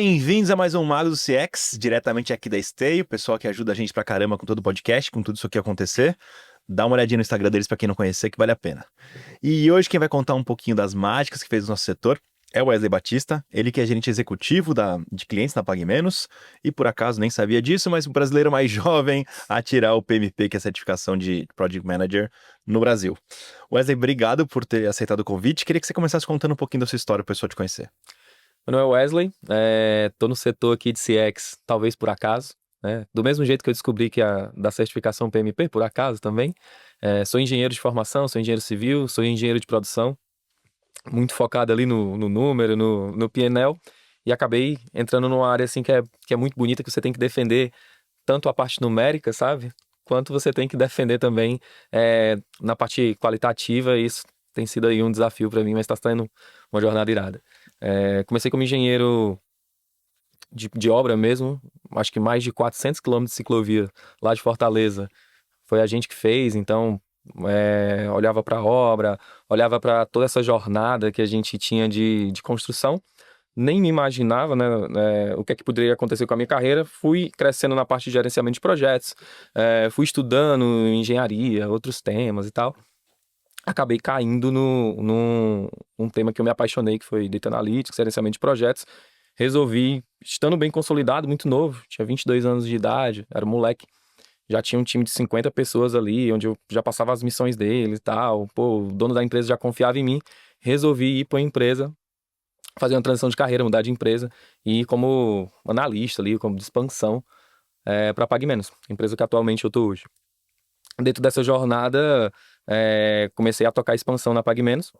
Bem-vindos a mais um Mago do CX, diretamente aqui da Stay, o pessoal que ajuda a gente pra caramba com todo o podcast, com tudo isso aqui acontecer. Dá uma olhadinha no Instagram deles pra quem não conhecer, que vale a pena. E hoje quem vai contar um pouquinho das mágicas que fez o nosso setor é o Wesley Batista, ele que é gerente executivo de clientes na PagMenos, e por acaso nem sabia disso, mas o brasileiro mais jovem a tirar o PMP, que é a certificação de Project Manager no Brasil. Wesley, obrigado por ter aceitado o convite. Queria que você começasse contando um pouquinho da sua história para o pessoal te conhecer. Meu nome é Wesley, tô no setor aqui de CX, talvez por acaso, né? Do mesmo jeito que eu descobri que da certificação PMP, por acaso também. Sou engenheiro de formação, sou engenheiro civil, sou engenheiro de produção, muito focado ali no número, no P&L, e acabei entrando numa área assim que é muito bonita, que você tem que defender tanto a parte numérica, sabe? Quanto você tem que defender também na parte qualitativa, e isso tem sido aí um desafio para mim, mas está sendo uma jornada irada. Comecei como engenheiro de obra mesmo, acho que mais de 400 quilômetros de ciclovia lá de Fortaleza. Foi a gente que fez, então olhava para a obra, olhava para toda essa jornada que a gente tinha de construção. Nem me imaginava, né, o que é que poderia acontecer com a minha carreira. Fui crescendo na parte de gerenciamento de projetos, fui estudando engenharia, outros temas e tal. Acabei caindo num tema que eu me apaixonei, que foi Data Analytics, gerenciamento de projetos. Resolvi, estando bem consolidado, muito novo, tinha 22 anos de idade, era um moleque. Já tinha um time de 50 pessoas ali, onde eu já passava as missões dele e tal. Pô, o dono da empresa já confiava em mim. Resolvi ir para a empresa, fazer uma transição de carreira, mudar de empresa e ir como analista ali, como de expansão para a PagMenos, empresa que atualmente eu estou hoje. Dentro dessa jornada, comecei a tocar expansão na PagMenos.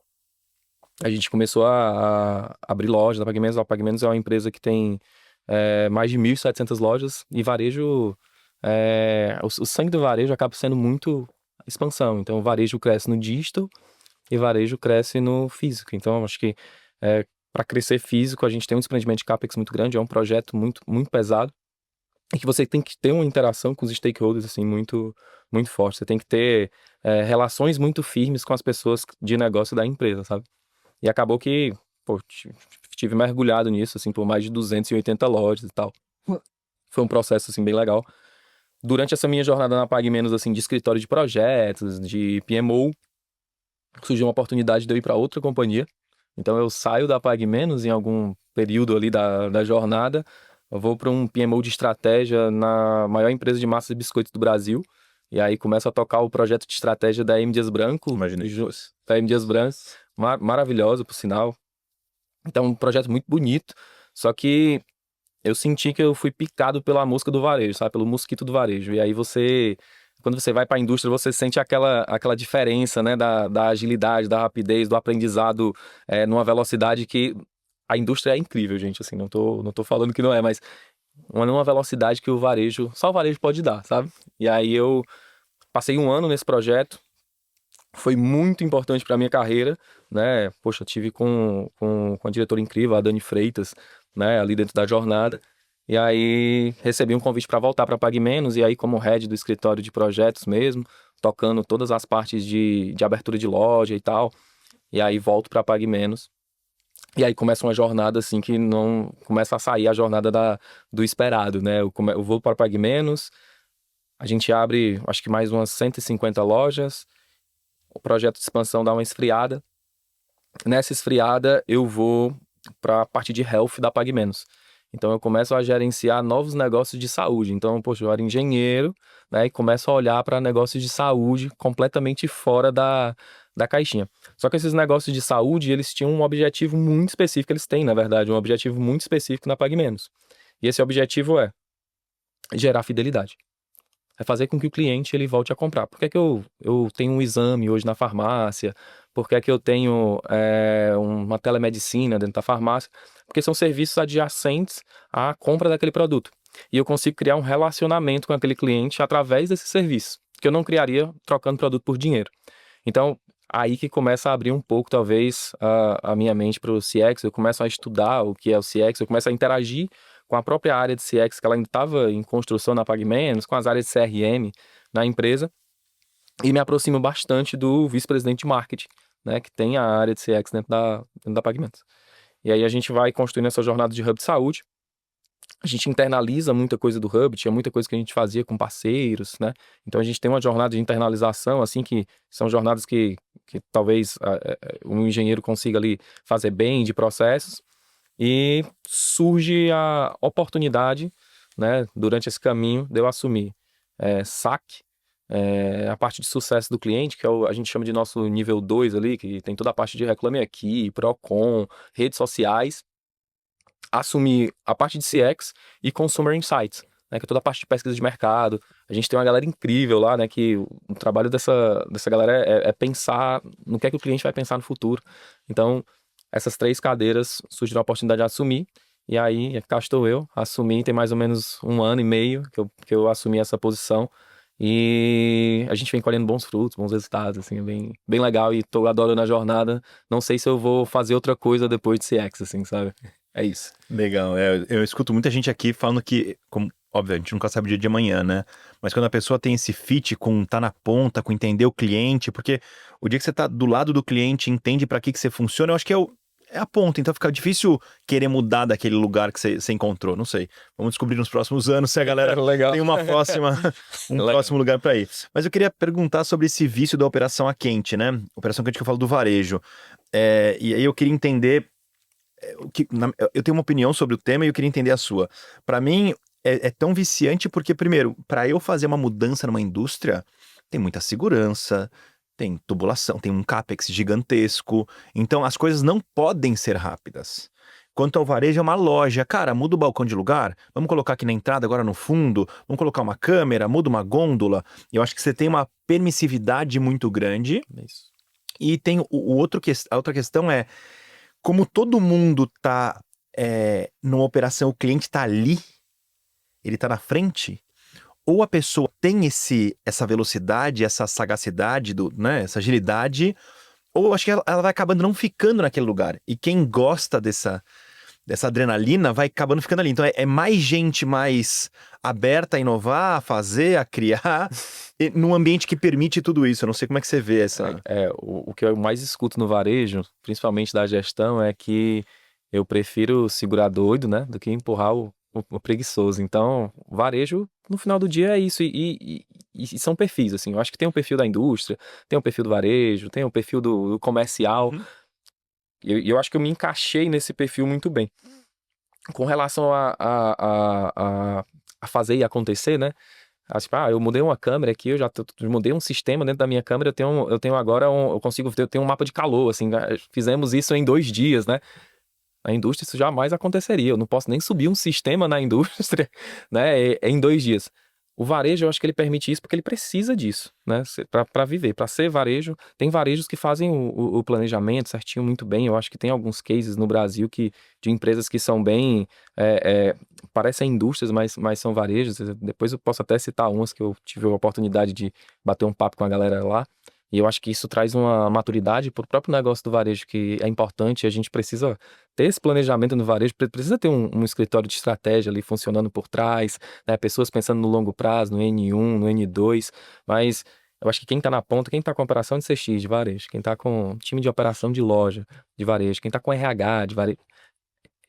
A gente começou a abrir lojas na PagMenos. A PagMenos é uma empresa que tem mais de 1.700 lojas e varejo, o sangue do varejo acaba sendo muito expansão. Então, o varejo cresce no digital e varejo cresce no físico. Então, acho que para crescer físico, a gente tem um desprendimento de CAPEX muito grande, é um projeto muito, muito pesado. E que você tem que ter uma interação com os stakeholders assim, muito, muito forte. Você tem que ter relações muito firmes com as pessoas de negócio da empresa, sabe? E acabou que, pô, tive mergulhado nisso, assim, por mais de 280 lojas e tal. Foi um processo, assim, bem legal. Durante essa minha jornada na PagMenos, assim, de escritório de projetos, de PMO, surgiu uma oportunidade de eu ir para outra companhia. Então, eu saio da PagMenos em algum período ali da jornada, eu vou para um PMO de estratégia na maior empresa de massas e biscoitos do Brasil, e aí começo a tocar o projeto de estratégia da M. Dias Branco. Imagina que fosse. Da M. Dias Branco, maravilhosa, por sinal. Então, um projeto muito bonito, só que eu senti que eu fui picado pela mosca do varejo, sabe? Pelo mosquito do varejo. E aí quando você vai para a indústria, você sente aquela diferença, né? Da agilidade, da rapidez, do aprendizado numa velocidade que a indústria é incrível, gente. Assim, não tô falando que não é, mas numa velocidade que só o varejo pode dar, sabe? E aí eu passei um ano nesse projeto, foi muito importante para minha carreira, né? Poxa, tive com a diretora incrível, a Dani Freitas, né? Ali dentro da jornada. E aí recebi um convite para voltar para PagMenos, e aí como head do escritório de projetos mesmo, tocando todas as partes de abertura de loja e tal. E aí volto para PagMenos. E aí começa uma jornada assim que não começa a sair a jornada do esperado, né? Eu vou para PagMenos, a gente abre acho que mais umas 150 lojas. O projeto de expansão dá uma esfriada. Nessa esfriada, eu vou para a parte de health da PagMenos. Então, eu começo a gerenciar novos negócios de saúde. Então, poxa, eu era engenheiro, né? E começo a olhar para negócios de saúde completamente fora da caixinha. Só que esses negócios de saúde, eles tinham um objetivo muito específico. Eles têm, na verdade, um objetivo muito específico na PagMenos. E esse objetivo é gerar fidelidade. É fazer com que o cliente ele volte a comprar. Por que é que eu tenho um exame hoje na farmácia? Por que é que eu tenho uma telemedicina dentro da farmácia? Porque são serviços adjacentes à compra daquele produto. E eu consigo criar um relacionamento com aquele cliente através desse serviço, que eu não criaria trocando produto por dinheiro. Então, aí que começa a abrir um pouco, talvez, a minha mente para o CX. Eu começo a estudar o que é o CX, eu começo a interagir com a própria área de CX, que ela ainda estava em construção na PagMenos, com as áreas de CRM na empresa, e me aproximo bastante do vice-presidente de marketing, né, que tem a área de CX dentro da PagMenos. E aí a gente vai construindo essa jornada de hub de saúde. A gente internaliza muita coisa do Hub, tinha muita coisa que a gente fazia com parceiros, né? Então a gente tem uma jornada de internalização, assim, que são jornadas que talvez um engenheiro consiga ali fazer bem de processos. E surge a oportunidade, né, durante esse caminho, de eu assumir SAC, a parte de sucesso do cliente, que a gente chama de nosso nível 2 ali, que tem toda a parte de Reclame Aqui, Procon, redes sociais, assumir a parte de CX e Consumer Insights, né, que é toda a parte de pesquisa de mercado. A gente tem uma galera incrível lá, né, que o trabalho dessa galera é pensar no que é que o cliente vai pensar no futuro. Então, essas 3 cadeiras surgiram a oportunidade de assumir, e aí cá estou eu, assumi, tem mais ou menos 1 ano e meio que eu assumi essa posição, e a gente vem colhendo bons frutos, bons resultados, assim, é bem legal, e tô adorando a jornada. Não sei se eu vou fazer outra coisa depois de CX, assim, sabe? É isso. Legal, eu escuto muita gente aqui falando que, como, óbvio, a gente nunca sabe o dia de amanhã, né? Mas quando a pessoa tem esse fit com tá na ponta, com entender o cliente, porque o dia que você tá do lado do cliente, entende pra que você funciona, eu acho que é a ponta, então fica difícil querer mudar daquele lugar que você encontrou, não sei. Vamos descobrir nos próximos anos se a galera Legal. tem um Legal. próximo lugar pra ir. Mas eu queria perguntar sobre esse vício da operação a quente, né? Operação quente que eu falo do varejo. E aí eu queria entender eu tenho uma opinião sobre o tema e eu queria entender a sua. Para mim, é tão viciante porque, primeiro, para eu fazer uma mudança numa indústria, tem muita segurança, tem tubulação, tem um CAPEX gigantesco. Então, as coisas não podem ser rápidas. Quanto ao varejo, é uma loja. Cara, muda o balcão de lugar, vamos colocar aqui na entrada, agora no fundo, vamos colocar uma câmera, muda uma gôndola. Eu acho que você tem uma permissividade muito grande. Isso. E tem a outra questão é como todo mundo tá numa operação, o cliente tá ali, ele tá na frente, ou a pessoa tem essa velocidade, essa sagacidade, né, essa agilidade, ou eu acho que ela vai acabando não ficando naquele lugar. E quem gosta dessa adrenalina vai acabando ficando ali. Então é mais gente mais aberta a inovar, a fazer, a criar, num ambiente que permite tudo isso. Eu não sei como é que você vê essa... O que eu mais escuto no varejo, principalmente da gestão, é que eu prefiro segurar doido, né, do que empurrar o preguiçoso. Então, varejo, no final do dia é isso. E são perfis, assim. Eu acho que tem um perfil da indústria, tem um perfil do varejo, tem um perfil do comercial. E eu acho que eu me encaixei nesse perfil muito bem. Com relação a fazer e acontecer, né? Tipo, eu mudei uma câmera aqui, eu mudei um sistema dentro da minha câmera, eu tenho agora eu tenho um mapa de calor, assim, fizemos isso em 2 dias, né? Na indústria isso jamais aconteceria, eu não posso nem subir um sistema na indústria, né, em 2 dias. O varejo, eu acho que ele permite isso porque ele precisa disso, né, para viver, para ser varejo. Tem varejos que fazem o planejamento certinho muito bem. Eu acho que tem alguns cases no Brasil de empresas que são bem, parecem indústrias, mas são varejos. Depois eu posso até citar umas que eu tive a oportunidade de bater um papo com a galera lá. E eu acho que isso traz uma maturidade para o próprio negócio do varejo, que é importante. A gente precisa ter esse planejamento no varejo, precisa ter um escritório de estratégia ali funcionando por trás, né? Pessoas pensando no longo prazo, no N1, no N2, mas eu acho que quem está na ponta, quem está com operação de CX de varejo, quem está com time de operação de loja de varejo, quem está com RH de varejo,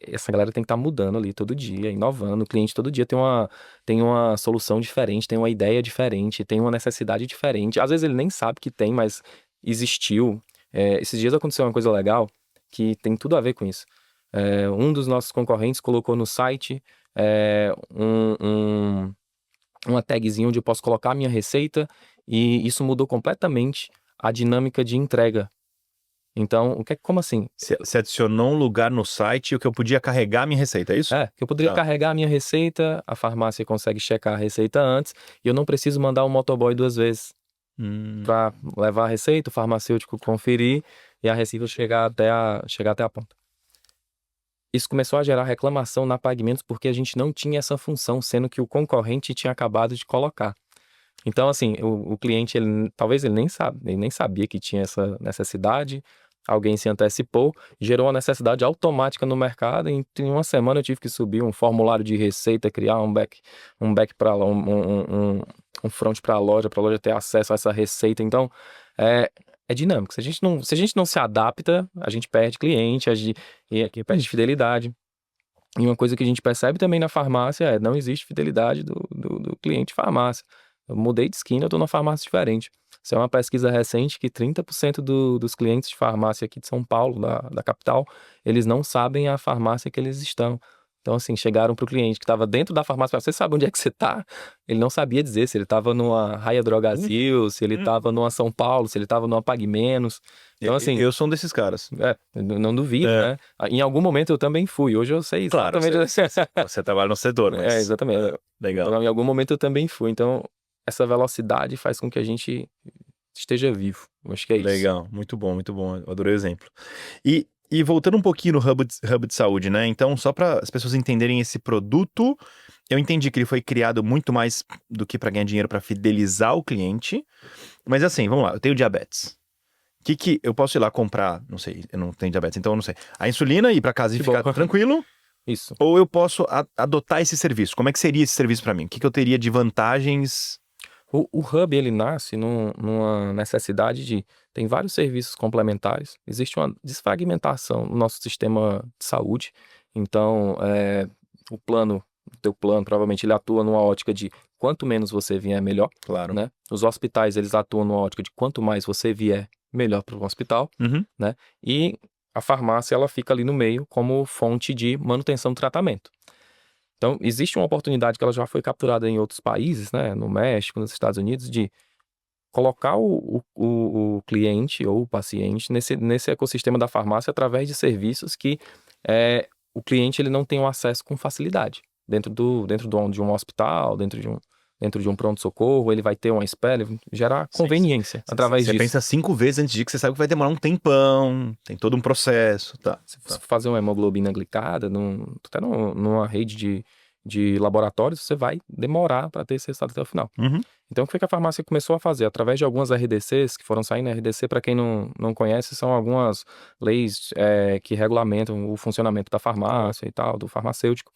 essa galera tem que estar mudando ali todo dia, inovando. O cliente todo dia tem uma solução diferente, tem uma ideia diferente, tem uma necessidade diferente. Às vezes ele nem sabe que tem, mas existiu. Esses dias aconteceu uma coisa legal que tem tudo a ver com isso. Um dos nossos concorrentes colocou no site uma tagzinha onde eu posso colocar a minha receita, e isso mudou completamente a dinâmica de entrega. Então, como assim? Você adicionou um lugar no site o que eu podia carregar a minha receita, é isso? Que eu poderia carregar a minha receita, a farmácia consegue checar a receita antes, e eu não preciso mandar um motoboy 2 vezes para levar a receita, o farmacêutico conferir e a receita chegar até a ponta. Isso começou a gerar reclamação na Pagamentos porque a gente não tinha essa função, sendo que o concorrente tinha acabado de colocar. Então, assim, o cliente, talvez ele nem sabia que tinha essa necessidade, alguém se antecipou, gerou uma necessidade automática no mercado, e em 1 semana eu tive que subir um formulário de receita, criar um back para um front para a loja ter acesso a essa receita. Então, é dinâmico. Se a gente não se adapta, a gente perde cliente, e aqui perde fidelidade. E uma coisa que a gente percebe também na farmácia não existe fidelidade do cliente de farmácia. Eu mudei de esquina, eu estou numa farmácia diferente. Isso é uma pesquisa recente que 30% dos clientes de farmácia aqui de São Paulo, da capital, eles não sabem a farmácia que eles estão. Então, assim, chegaram para o cliente que estava dentro da farmácia, você sabe onde é que você está? Ele não sabia dizer se ele estava numa Raia Drogazil, se ele Hum. estava numa São Paulo, se ele estava numa Pague Menos. Então, assim, Eu sou um desses caras. não duvido, É, né? Em algum momento eu também fui. Hoje eu sei claro, exatamente. você trabalha no setor, mas Exatamente. legal. Então, em algum momento eu também fui. Então, essa velocidade faz com que a gente esteja vivo. Eu acho que é isso. Legal, muito bom, muito bom. Eu adorei o exemplo. E voltando um pouquinho no hub de saúde, né? Então, só para as pessoas entenderem esse produto, eu entendi que ele foi criado muito mais do que para ganhar dinheiro, para fidelizar o cliente. Mas assim, vamos lá, eu tenho diabetes. Que eu posso ir lá comprar? Não sei, eu não tenho diabetes, então eu não sei. A insulina, ir para casa e Que ficar bom. tranquilo? Isso. Ou eu posso adotar esse serviço? Como é que seria esse serviço para mim? O que eu teria de vantagens? O Hub, ele nasce numa necessidade de... Tem vários serviços complementares. Existe uma desfragmentação no nosso sistema de saúde. Então, o teu plano, provavelmente, ele atua numa ótica de quanto menos você vier, melhor, Claro. né? Os hospitais, eles atuam numa ótica de quanto mais você vier, melhor para o hospital, Uhum. né? E a farmácia, ela fica ali no meio como fonte de manutenção do tratamento. Então, existe uma oportunidade que ela já foi capturada em outros países, né? No México, nos Estados Unidos, de colocar o cliente ou o paciente nesse ecossistema da farmácia através de serviços que o cliente ele não tem um acesso com facilidade. De um hospital, dentro de um pronto-socorro, ele vai ter uma espera, gerar conveniência através Você disso. pensa 5 vezes antes de ir, que você sabe que vai demorar um tempão, tem todo um processo, tá? Se você fazer uma hemoglobina glicada, até numa rede de laboratórios, você vai demorar para ter esse resultado até o final. Uhum. Então, o que foi que a farmácia começou a fazer? Através de algumas RDCs que foram saindo, RDC, para quem não conhece, são algumas leis que regulamentam o funcionamento da farmácia e tal, do farmacêutico.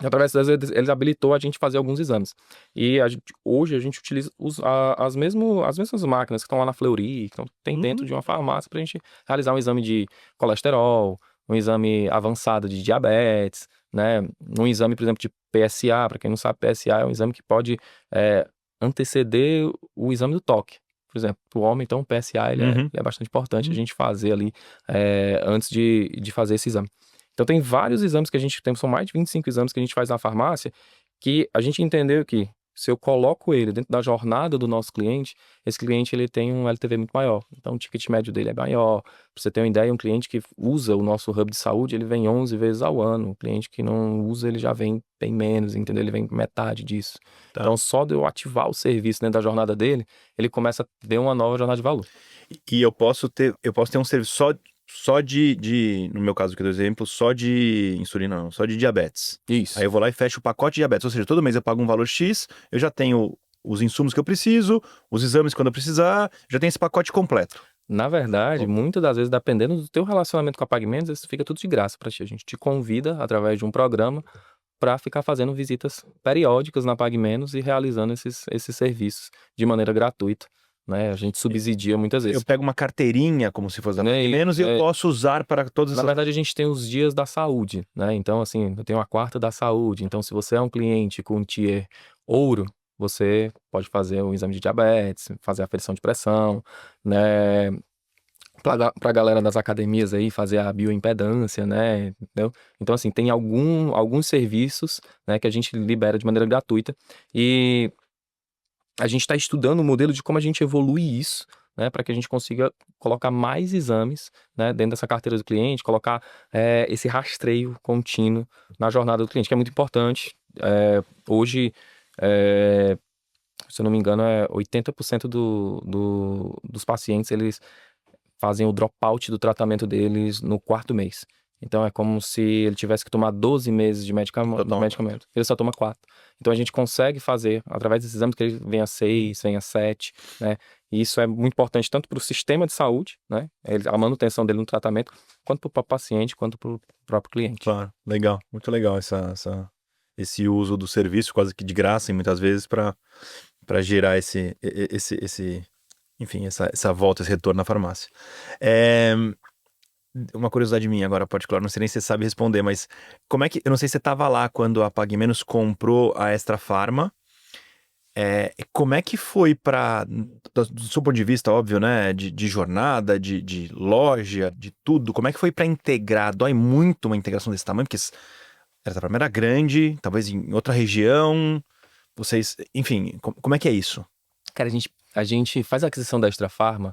E através das ele habilitou a gente fazer alguns exames. E hoje a gente utiliza as mesmas máquinas que estão lá na Fleury, que tem dentro de uma farmácia, para a gente realizar um exame de colesterol, um exame avançado de diabetes, né? Um exame, por exemplo, de PSA. Para quem não sabe, PSA é um exame que pode anteceder o exame do toque. Por exemplo, para o homem, então, o PSA ele é bastante importante a gente fazer ali antes de fazer esse exame. Então, tem vários exames que a gente tem, são mais de 25 exames que a gente faz na farmácia, que a gente entendeu que se eu coloco ele dentro da jornada do nosso cliente, esse cliente ele tem um LTV muito maior. Então, o ticket médio dele é maior. Para você ter uma ideia, um cliente que usa o nosso hub de saúde, ele vem 11 vezes ao ano. O cliente que não usa, ele já vem bem menos, entendeu? Ele vem metade disso. Tá. Então, só de eu ativar o serviço dentro da jornada dele, ele começa a ter uma nova jornada de valor. E eu posso ter um serviço só no meu caso aqui do exemplo, só de insulina não, só de diabetes. Isso. Aí eu vou lá e fecho o pacote de diabetes, ou seja, todo mês eu pago um valor X, eu já tenho os insumos que eu preciso, os exames quando eu precisar, já tenho esse pacote completo. Na verdade, muitas das vezes, dependendo do teu relacionamento com a PagMenos, isso fica tudo de graça para ti. A gente te convida, através de um programa, para ficar fazendo visitas periódicas na PagMenos e realizando esses serviços de maneira gratuita, né? A gente subsidia muitas vezes. Eu pego uma carteirinha, como se fosse da Né, menos, e eu posso usar para todas Na essas... verdade, a gente tem os dias da saúde, né? Então, assim, eu tenho a quarta da saúde. Então, se você é um cliente com tier ouro, você pode fazer o exame de diabetes, fazer a aferição de pressão, né? Para a galera das academias aí fazer a bioimpedância, né? Entendeu? Então, assim, tem alguns serviços, né, que a gente libera de maneira gratuita e a gente está estudando o modelo de como a gente evolui isso, né, para que a gente consiga colocar mais exames, né, dentro dessa carteira do cliente, colocar esse rastreio contínuo na jornada do cliente, que é muito importante. Hoje, se eu não me engano, 80% dos pacientes, eles fazem o dropout do tratamento deles no 4º mês. Então é como se ele tivesse que tomar 12 meses de medicamento. Ele só toma 4. Então a gente consegue fazer, através desses exames, que ele venha 6, venha 7, né? E isso é muito importante tanto para o sistema de saúde, né? A manutenção dele no tratamento, quanto para o paciente, quanto para o próprio cliente. Claro, legal, muito legal esse uso do serviço quase que de graça, e muitas vezes para gerar enfim, essa volta, esse retorno na farmácia. Uma curiosidade minha agora, particular, não sei nem se você sabe responder, mas como é que, eu não sei se você estava lá quando a Pague Menos comprou a Extra Farma. Como é que foi do seu ponto de vista, óbvio, né, de jornada, de loja, de tudo, como é que foi para integrar? Dói muito uma integração desse tamanho, porque essa Farma era grande, talvez em outra região, vocês, enfim, como é que é isso? Cara, a gente faz a aquisição da Extra Farma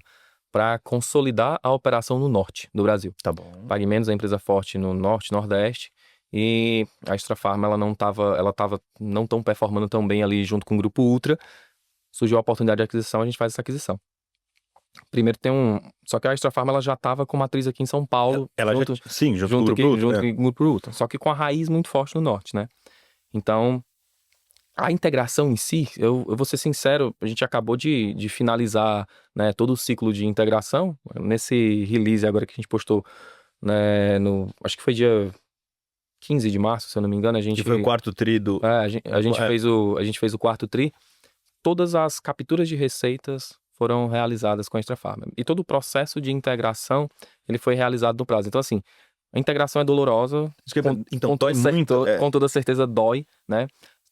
para consolidar a operação no norte do Brasil. Tá bom. Pague Menos é uma empresa forte no norte, nordeste, e a Extra Farma ela tava não tão performando tão bem ali junto com o Grupo Ultra. Surgiu a oportunidade de aquisição, a gente faz essa aquisição. Primeiro só que a Extra Farma ela já estava com matriz aqui em São Paulo, Ela junto, já, sim, junto com o junto, Grupo aqui, junto Ultra, com o Grupo Ultra, só que com a raiz muito forte no norte, né? Então, a integração em si, eu vou ser sincero, a gente acabou de finalizar, né, todo o ciclo de integração. Nesse release agora que a gente postou, né, acho que foi dia 15 de março, se eu não me engano, que foi o quarto tri do... a gente fez o quarto tri. Todas as capturas de receitas foram realizadas com a Extra Farma. E todo o processo de integração, ele foi realizado no prazo. Então, assim, a integração é dolorosa, Então dói muito. com toda certeza dói, né?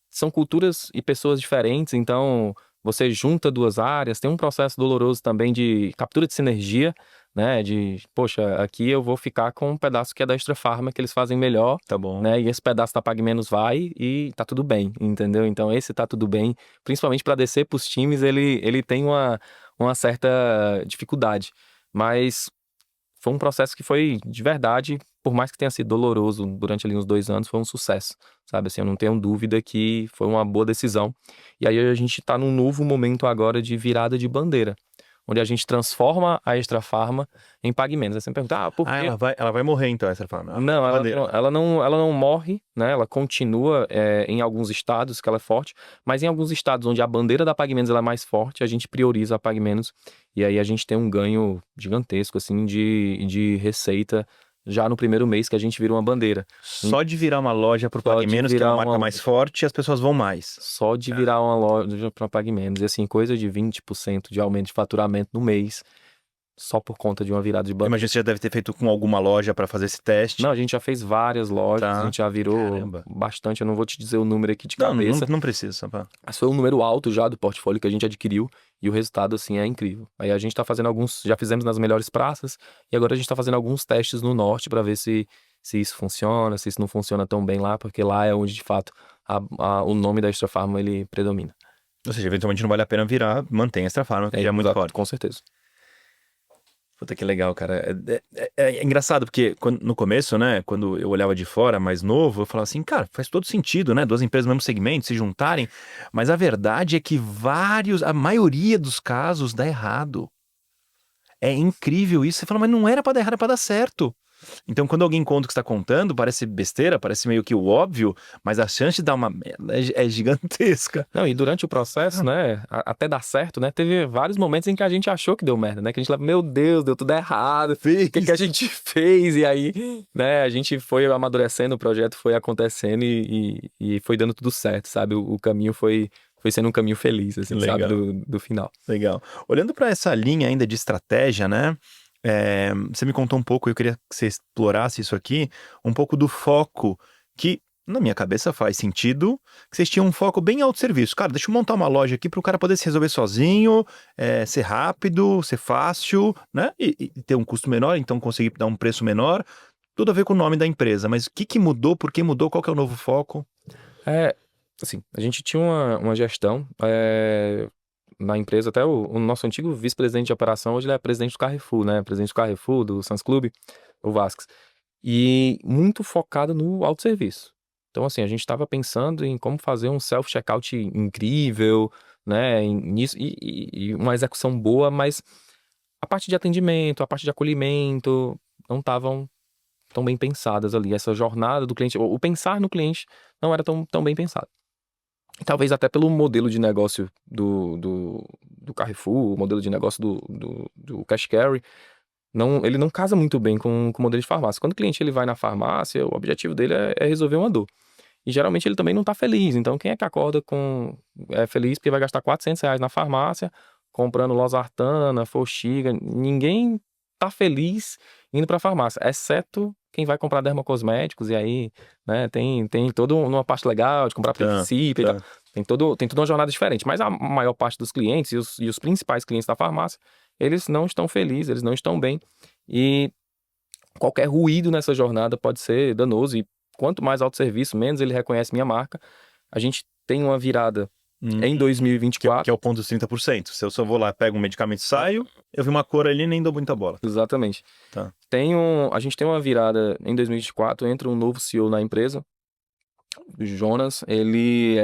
São culturas e pessoas diferentes, então você junta duas áreas, tem um processo doloroso também de captura de sinergia, né? Poxa, aqui eu vou ficar com um pedaço que é da Extra Farma, que eles fazem melhor, Tá bom. né? E esse pedaço da Pague Menos vai e tá tudo bem, entendeu? Então esse tá tudo bem, principalmente para descer pros times, ele tem uma certa dificuldade, mas foi um processo que foi de verdade, por mais que tenha sido doloroso durante ali uns 2 anos, foi um sucesso, sabe? Assim, eu não tenho dúvida que foi uma boa decisão. E aí a gente tá num novo momento agora de virada de bandeira, onde a gente transforma a Extra Farma em Pague Menos. Aí você me pergunta, por quê? Ela vai morrer então, essa Farma. Não, ela não morre, né? Ela continua em alguns estados que ela é forte, mas em alguns estados onde a bandeira da Pague Menos ela é mais forte, a gente prioriza a Pague Menos e aí a gente tem um ganho gigantesco, assim, de receita já no primeiro mês que a gente vira uma bandeira. Só de virar uma loja pro Pague Menos, que é uma marca mais forte, as pessoas vão mais. Só de virar uma loja para Pague Menos. E assim, coisa de 20% de aumento de faturamento no mês, só por conta de uma virada de bandeira. Imagina que você já deve ter feito com alguma loja para fazer esse teste. Não, a gente já fez várias lojas, Tá. a gente já virou Caramba. bastante, eu não vou te dizer o número aqui de cabeça. Não precisa, Sampa. Mas foi um número alto já do portfólio que a gente adquiriu e o resultado, assim, é incrível. Aí a gente tá fazendo já fizemos nas melhores praças e agora a gente tá fazendo alguns testes no norte para ver se isso funciona, se isso não funciona tão bem lá, porque lá é onde, de fato, o nome da Extra Farma, ele predomina. Ou seja, eventualmente não vale a pena virar, mantém a Extra Farma, que já é muito exato, forte. com certeza. Puta que legal, cara. É engraçado, porque no começo, né, quando eu olhava de fora, mais novo, eu falava assim, cara, faz todo sentido, né, duas empresas no mesmo segmento se juntarem, mas a verdade é que a maioria dos casos dá errado. É incrível isso. Você fala, mas não era pra dar errado, era pra dar certo. Então, quando alguém conta o que está contando, parece besteira, parece meio que o óbvio, mas a chance de dar uma merda é gigantesca. Não, e durante o processo, né, até dar certo, né, teve vários momentos em que a gente achou que deu merda, né, que a gente falou, meu Deus, deu tudo errado, o que a gente fez? E aí, né, a gente foi amadurecendo, o projeto foi acontecendo e foi dando tudo certo, sabe? O caminho foi sendo um caminho feliz, assim, Legal. sabe, do final. Legal. Olhando para essa linha ainda de estratégia, né? Você me contou um pouco, eu queria que você explorasse isso aqui, um pouco do foco que, na minha cabeça, faz sentido, que vocês tinham um foco bem autosserviço. Cara, deixa eu montar uma loja aqui para o cara poder se resolver sozinho, ser rápido, ser fácil, né? E ter um custo menor, então conseguir dar um preço menor. Tudo a ver com o nome da empresa, mas o que mudou, por que mudou, qual que é o novo foco? Assim, a gente tinha uma gestão na empresa, até o nosso antigo vice-presidente de operação, hoje ele é presidente do Carrefour, né? Presidente do Carrefour, do Sans Clube, o Vasques. E muito focado no autosserviço. Então, assim, a gente estava pensando em como fazer um self-checkout incrível, né? Nisso, e uma execução boa, mas a parte de atendimento, a parte de acolhimento, não estavam tão bem pensadas ali. Essa jornada do cliente, o pensar no cliente não era tão bem pensado. Talvez até pelo modelo de negócio do Carrefour, o modelo de negócio do Cash Carry, ele não casa muito bem com o modelo de farmácia. Quando o cliente ele vai na farmácia, o objetivo dele é resolver uma dor. E geralmente ele também não está feliz. Então quem é que acorda feliz porque vai gastar R$ 400 na farmácia, comprando losartana, forxiga? Ninguém tá feliz indo para a farmácia, exceto quem vai comprar dermocosméticos, e aí, né, tem toda uma parte legal de comprar princípio e tal. Tem toda uma jornada diferente. Mas a maior parte dos clientes e os principais clientes da farmácia, eles não estão felizes, eles não estão bem. E qualquer ruído nessa jornada pode ser danoso. E quanto mais autosserviço, menos ele reconhece minha marca. A gente tem uma virada em 2024. Que é o ponto dos 30%. Se eu só vou lá, pego um medicamento e saio, eu vi uma cor ali e nem dou muita bola. Exatamente. Tá. A gente tem uma virada em 2024, entra um novo CEO na empresa. O Jonas, ele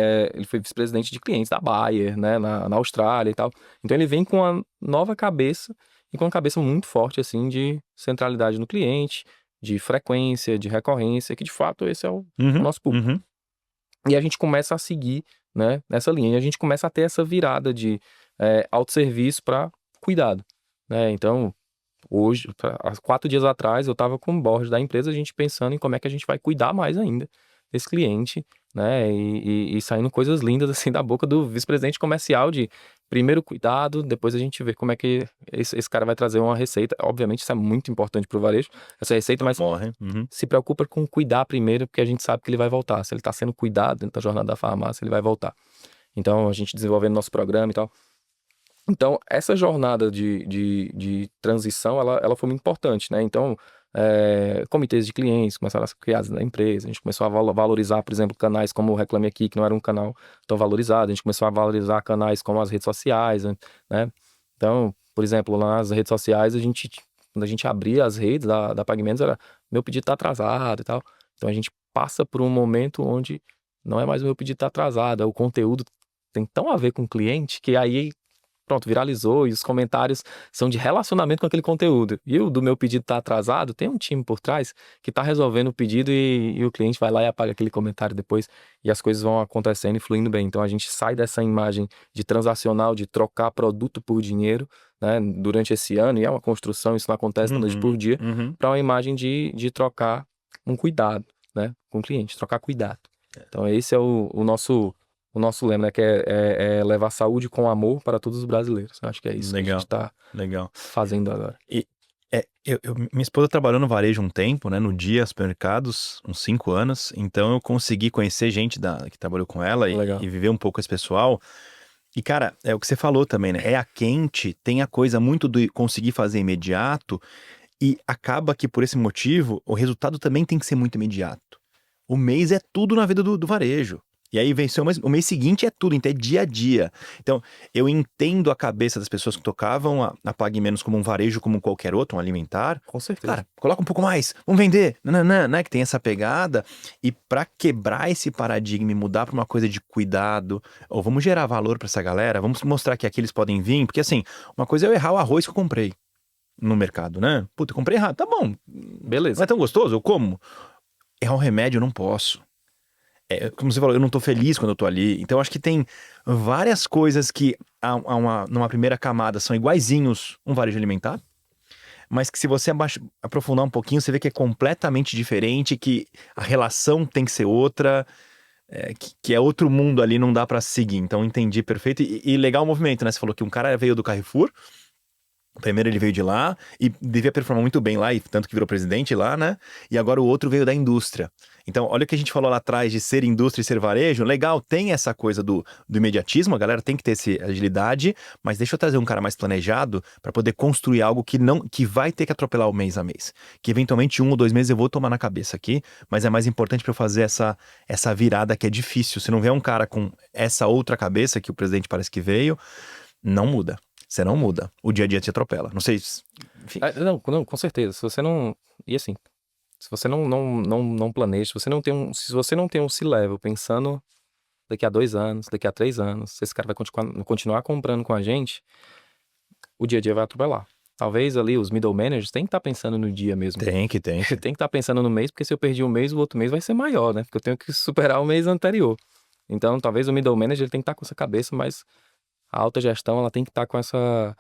foi vice-presidente de clientes da Bayer, né, na Austrália e tal. Então ele vem com uma nova cabeça e com uma cabeça muito forte, assim, de centralidade no cliente, de frequência, de recorrência, que de fato esse é o nosso público. E a gente começa a seguir, né, nessa linha. E a gente começa a ter essa virada de autosserviço para cuidado, né? Então, hoje, há 4 dias atrás, eu estava com o board da empresa, a gente pensando em como é que a gente vai cuidar mais ainda desse cliente, né? E saindo coisas lindas assim da boca do vice-presidente comercial de primeiro cuidado, depois a gente vê como é que esse cara vai trazer uma receita. Obviamente, isso é muito importante para o varejo, essa receita, mas se preocupa com cuidar primeiro, porque a gente sabe que ele vai voltar. Se ele está sendo cuidado dentro da jornada da farmácia, ele vai voltar. Então, a gente desenvolvendo nosso programa e tal. Então, essa jornada de transição, ela foi muito importante, né? Então, comitês de clientes começaram a ser criados na empresa, a gente começou a valorizar, por exemplo, canais como o Reclame Aqui, que não era um canal tão valorizado, a gente começou a valorizar canais como as redes sociais, né? Então, por exemplo, lá nas redes sociais, quando a gente abria as redes da PagMenos, era meu pedido tá atrasado e tal. Então, a gente passa por um momento onde não é mais o meu pedido tá atrasado, o conteúdo tem tão a ver com o cliente que aí pronto, viralizou e os comentários são de relacionamento com aquele conteúdo. E o do meu pedido tá atrasado, tem um time por trás que tá resolvendo o pedido e o cliente vai lá e apaga aquele comentário depois e as coisas vão acontecendo e fluindo bem. Então a gente sai dessa imagem de transacional, de trocar produto por dinheiro, né, durante esse ano, e é uma construção, isso não acontece da noite por dia, para uma imagem de trocar um cuidado, né, com o cliente, trocar cuidado. Então esse é o nosso lema, né, que é levar saúde com amor para todos os brasileiros. Acho que é isso que a gente está fazendo agora. E minha esposa trabalhou no varejo um tempo, né, no Dia Supermercados, uns 5 anos, então eu consegui conhecer gente que trabalhou com ela e viver um pouco esse pessoal. E, cara, é o que você falou também, né? É a quente, tem a coisa muito do conseguir fazer imediato e acaba que, por esse motivo, o resultado também tem que ser muito imediato. O mês é tudo na vida do varejo. E aí venceu, mas o mês seguinte é tudo, então é dia a dia. Então, eu entendo a cabeça das pessoas que tocavam a PagMenos como um varejo como qualquer outro, um alimentar. Com certeza. Cara, coloca um pouco mais, vamos vender, né? Que tem essa pegada. E para quebrar esse paradigma e mudar para uma coisa de cuidado, ou vamos gerar valor para essa galera, vamos mostrar que aqui eles podem vir, porque assim, uma coisa é eu errar o arroz que eu comprei no mercado, né? Puta, eu comprei errado, tá bom. Beleza. Não é tão gostoso? Eu como? Errar o remédio eu não posso. Como você falou, eu não tô feliz quando eu tô ali. Então, acho que tem várias coisas que, numa primeira camada, são iguaizinhos um varejo alimentar, mas que se você aprofundar um pouquinho, você vê que é completamente diferente, que a relação tem que ser outra, que é outro mundo ali, não dá pra seguir. Então, entendi perfeito. E legal o movimento, né? Você falou que um cara veio do Carrefour, primeiro ele veio de lá e devia performar muito bem lá, e tanto que virou presidente lá, né? E agora o outro veio da indústria. Então, olha o que a gente falou lá atrás de ser indústria e ser varejo. Legal, tem essa coisa do imediatismo, a galera tem que ter essa agilidade, mas deixa eu trazer um cara mais planejado para poder construir algo que vai ter que atropelar o mês a mês. Que eventualmente 1 ou 2 meses eu vou tomar na cabeça aqui, mas é mais importante para eu fazer essa virada que é difícil. Se não vier um cara com essa outra cabeça que o presidente parece que veio, não muda. Você não muda. O dia a dia te atropela. Não sei se... Não, com certeza. Se você não... E assim, se você não planeja, se você não tem um C-level pensando daqui a 2 anos, daqui a 3 anos, se esse cara vai continuar comprando com a gente, o dia a dia vai atropelar. Talvez ali os middle managers tem que estar pensando no dia mesmo. Tem que. Tem que estar pensando no mês, porque se eu perdi um mês, o outro mês vai ser maior, né? Porque eu tenho que superar o mês anterior. Então, talvez o middle manager ele tem que estar com essa cabeça, mas a alta gestão ela tem que estar com essa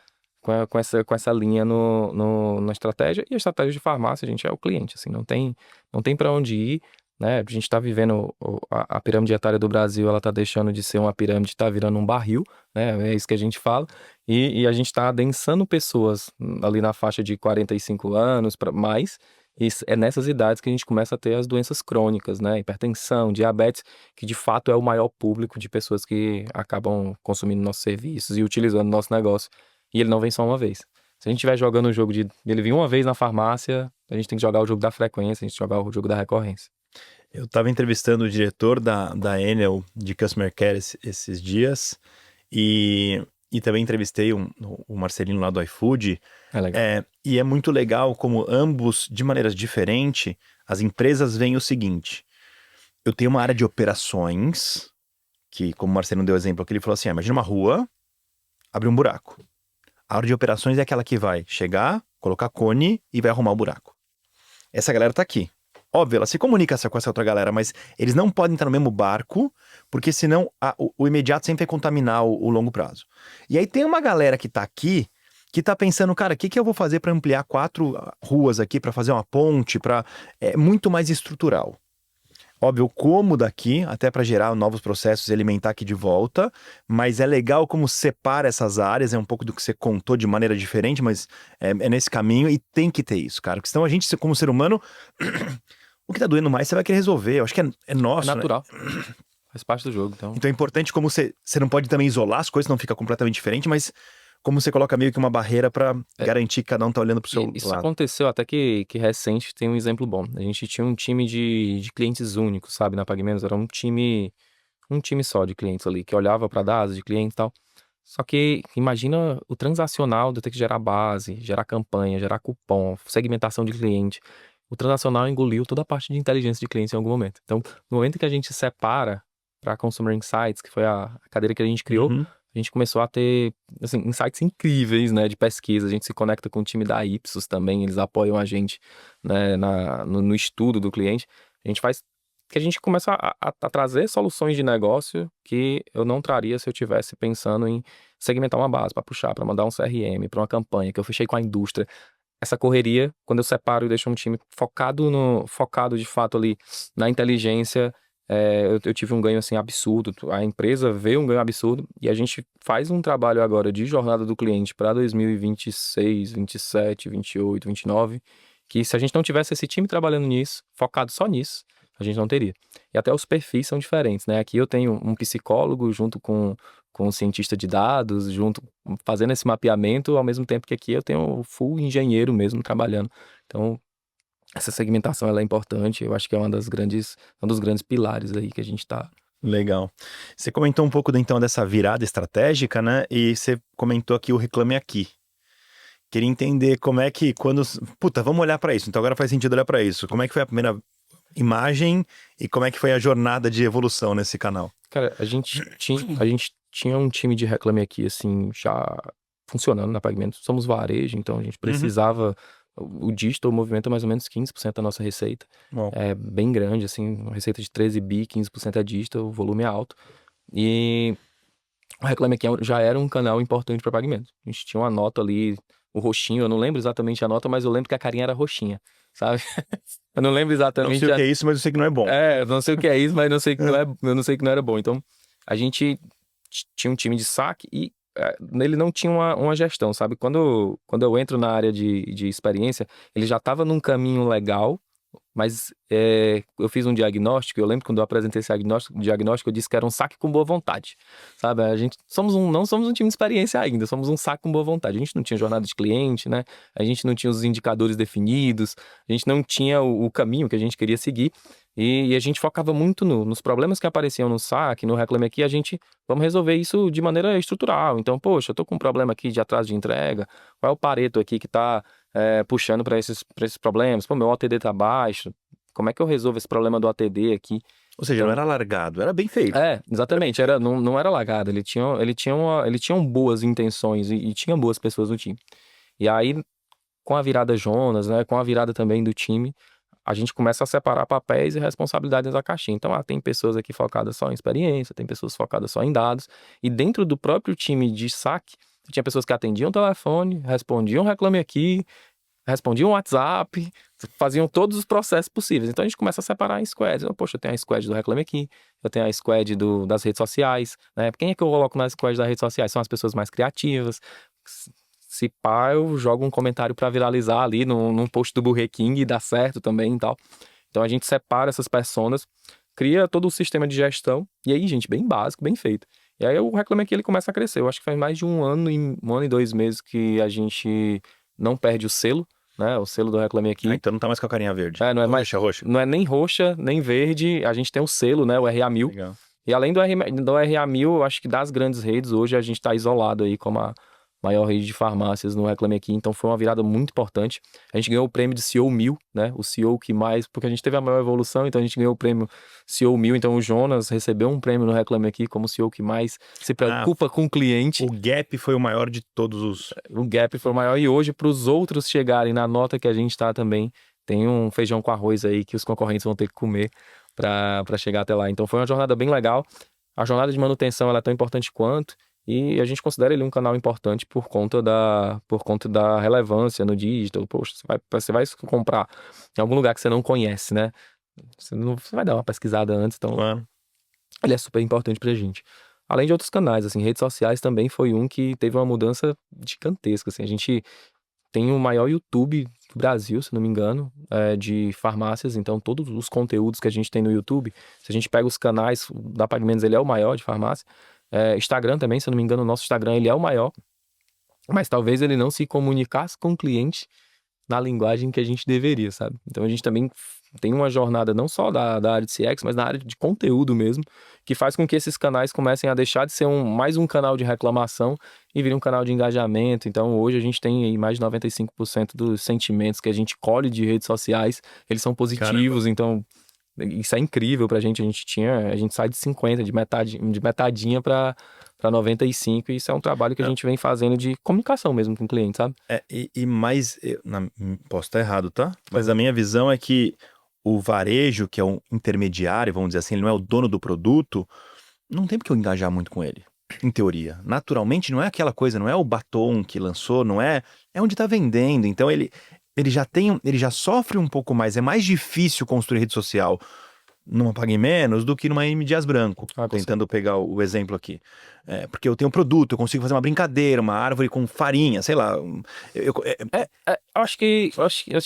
linha na estratégia. E a estratégia de farmácia, gente, é o cliente. Assim, não tem para onde ir. né? A gente está vivendo a pirâmide etária do Brasil, ela está deixando de ser uma pirâmide, está virando um barril, né? É isso que a gente fala. E a gente está adensando pessoas ali na faixa de 45 anos para mais. E é nessas idades que a gente começa a ter as doenças crônicas, né? Hipertensão, diabetes, que de fato é o maior público de pessoas que acabam consumindo nossos serviços e utilizando nosso negócio. E ele não vem só uma vez. Se a gente estiver jogando o jogo de ele vir uma vez na farmácia, a gente tem que jogar o jogo da frequência, a gente tem que jogar o jogo da recorrência. Eu estava entrevistando o diretor da Enel de Customer Care esses dias e também entrevistei o Marcelino lá do iFood. É legal. E é muito legal como ambos, de maneiras diferentes, as empresas veem o seguinte: eu tenho uma área de operações, que, como o Marcelino deu exemplo aqui, ele falou assim: imagina uma rua, abre um buraco. A área de operações é aquela que vai chegar, colocar cone e vai arrumar o buraco. Essa galera tá aqui. Óbvio, ela se comunica com essa outra galera, mas eles não podem estar no mesmo barco, porque senão o imediato sempre vai contaminar o longo prazo. E aí tem uma galera que tá aqui, que tá pensando, cara, o que eu vou fazer para ampliar 4 ruas aqui, para fazer uma ponte, é muito mais estrutural. Óbvio, como daqui, até para gerar novos processos e alimentar aqui de volta, mas é legal como separa essas áreas, é um pouco do que você contou de maneira diferente, mas é nesse caminho e tem que ter isso, cara, porque senão a gente, como ser humano, o que tá doendo mais você vai querer resolver, eu acho que é nosso, É natural. né? Faz parte do jogo, então. Então é importante como você não pode também isolar as coisas, não fica completamente diferente, mas como você coloca meio que uma barreira para garantir que cada um tá olhando pro seu Isso lado. aconteceu até que recente, tem um exemplo bom. A gente tinha um time de clientes únicos, sabe, na PagMenos, era um time só de clientes ali, que olhava para dados de cliente e tal. Só que imagina o transacional de ter que gerar base, gerar campanha, gerar cupom, segmentação de cliente. O transacional engoliu toda a parte de inteligência de clientes em algum momento. Então, no momento que a gente separa para Consumer Insights, que foi a cadeira que a gente criou, Uhum. a gente começou a ter assim, insights incríveis, né, de pesquisa. A gente se conecta com o time da Ipsos também, eles apoiam a gente, né, no estudo do cliente. A gente faz que a gente começa a trazer soluções de negócio que eu não traria se eu tivesse pensando em segmentar uma base para puxar, para mandar um CRM, para uma campanha que eu fechei com a indústria. Essa correria, quando eu separo e deixo um time focado de fato ali na inteligência, eu tive um ganho assim absurdo. A empresa vê um ganho absurdo e a gente faz um trabalho agora de jornada do cliente para 2026, 27, 28, 29, que se a gente não tivesse esse time trabalhando nisso, focado só nisso, a gente não teria. E até os perfis são diferentes, né? Aqui eu tenho um psicólogo junto com um cientista de dados, junto fazendo esse mapeamento, ao mesmo tempo que aqui eu tenho o full engenheiro mesmo trabalhando. Então, essa segmentação ela é importante, eu acho que é um dos grandes pilares aí que a gente está. Legal. Você comentou um pouco então dessa virada estratégica, né? E você comentou aqui o Reclame Aqui. Queria entender como é que quando... Puta, vamos olhar para isso. Então agora faz sentido olhar para isso. Como é que foi a primeira imagem e como é que foi a jornada de evolução nesse canal? Cara, a gente tinha um time de Reclame Aqui, assim, já funcionando na Pagamento. Somos varejo, então a gente precisava... O digital movimenta mais ou menos 15% da nossa receita. Bom. É bem grande, assim, uma receita de 13 bi, 15% é digital, o volume é alto. E o Reclame Aqui já era um canal importante para pagamento. A gente tinha uma nota ali, o roxinho, eu não lembro exatamente a nota, mas eu lembro que a carinha era roxinha, sabe? Eu não lembro Não exatamente. sei o que é isso, mas eu sei que não é bom. Eu não sei o que é isso, mas não sei que não é, eu não sei que não era bom. Então, a gente tinha um time de saque e ele não tinha uma gestão, sabe? Quando eu entro na área de experiência, ele já estava num caminho legal, mas eu fiz um diagnóstico, eu lembro quando eu apresentei esse diagnóstico, eu disse que era um saque com boa vontade, sabe? A gente não somos um time de experiência ainda, somos um saque com boa vontade. A gente não tinha jornada de cliente, né? A gente não tinha os indicadores definidos, a gente não tinha o caminho que a gente queria seguir e a gente focava muito nos problemas que apareciam no saque, no Reclame Aqui, vamos resolver isso de maneira estrutural. Então, poxa, eu tô com um problema aqui de atraso de entrega, qual é o Pareto aqui que tá puxando para esses problemas? Pô, meu OTD tá baixo, como é que eu resolvo esse problema do OTD aqui? Ou seja, não era largado, era bem feito. Exatamente, não era lagado, ele tinha boas intenções e tinha boas pessoas no time. E aí, com a virada Jonas, né, com a virada também do time, a gente começa a separar papéis e responsabilidades da caixinha. Então, tem pessoas aqui focadas só em experiência, tem pessoas focadas só em dados, e dentro do próprio time de saque, tinha pessoas que atendiam o telefone, respondiam Reclame Aqui, respondiam o WhatsApp, faziam todos os processos possíveis. Então a gente começa a separar em squads. Poxa, eu tenho a squad do Reclame Aqui, eu tenho a squad das redes sociais, né? Quem é que eu coloco na squad das redes sociais? São as pessoas mais criativas. Se pá, eu jogo um comentário para viralizar ali num post do Burger King e dá certo também e tal. Então a gente separa essas personas, cria todo o sistema de gestão, e aí, gente, bem básico, bem feito. E aí o Reclame Aqui ele começa a crescer. Eu acho que faz mais de um ano e 2 meses que a gente não perde o selo, né? O selo do Reclame Aqui. Então não tá mais com a carinha verde. Não é mais roxa. Não é nem roxa, nem verde. A gente tem o selo, né? O RA1000. Legal. E além do RA1000, eu acho que das grandes redes, hoje a gente está isolado aí como a maior rede de farmácias no Reclame Aqui. Então foi uma virada muito importante. A gente ganhou o prêmio de CEO 1000, né? O CEO que mais... Porque a gente teve a maior evolução, então a gente ganhou o prêmio CEO 1000. Então o Jonas recebeu um prêmio no Reclame Aqui como CEO que mais se preocupa com o cliente. O gap foi o maior de todos os... O gap foi o maior. E hoje, para os outros chegarem na nota que a gente está também, tem um feijão com arroz aí que os concorrentes vão ter que comer para chegar até lá. Então foi uma jornada bem legal. A jornada de manutenção ela é tão importante quanto, e a gente considera ele um canal importante por conta da relevância no digital. Poxa, você vai comprar em algum lugar que você não conhece, né? Você vai dar uma pesquisada antes, então Claro. ele é super importante pra gente. Além de outros canais, assim, redes sociais também foi um que teve uma mudança gigantesca, assim. A gente tem o maior YouTube do Brasil, se não me engano, de farmácias. Então, todos os conteúdos que a gente tem no YouTube, se a gente pega os canais, o da PagMenos, ele é o maior de farmácia. Instagram também, se eu não me engano, o nosso Instagram, ele é o maior. Mas talvez ele não se comunicasse com o cliente na linguagem que a gente deveria, sabe? Então, a gente também tem uma jornada não só da área de CX, mas na área de conteúdo mesmo, que faz com que esses canais comecem a deixar de ser mais um canal de reclamação e virem um canal de engajamento. Então, hoje a gente tem aí mais de 95% dos sentimentos que a gente colhe de redes sociais, eles são positivos. Caramba. Então, isso é incrível pra gente. A gente sai de 50, de metadinha para 95, e isso é um trabalho que a gente vem fazendo de comunicação mesmo com o cliente, sabe? Posso estar errado, tá? Mas a minha visão é que o varejo, que é um intermediário, vamos dizer assim, ele não é o dono do produto, não tem porque eu engajar muito com ele, em teoria. Naturalmente, não é aquela coisa, não é o batom que lançou, não é... É onde tá vendendo. Então, ele já sofre um pouco mais. É mais difícil construir rede social numa Pague Menos do que numa M. Dias Branco, tentando pegar o exemplo aqui. Porque eu tenho um produto, eu consigo fazer uma brincadeira, uma árvore com farinha, sei lá. Eu acho que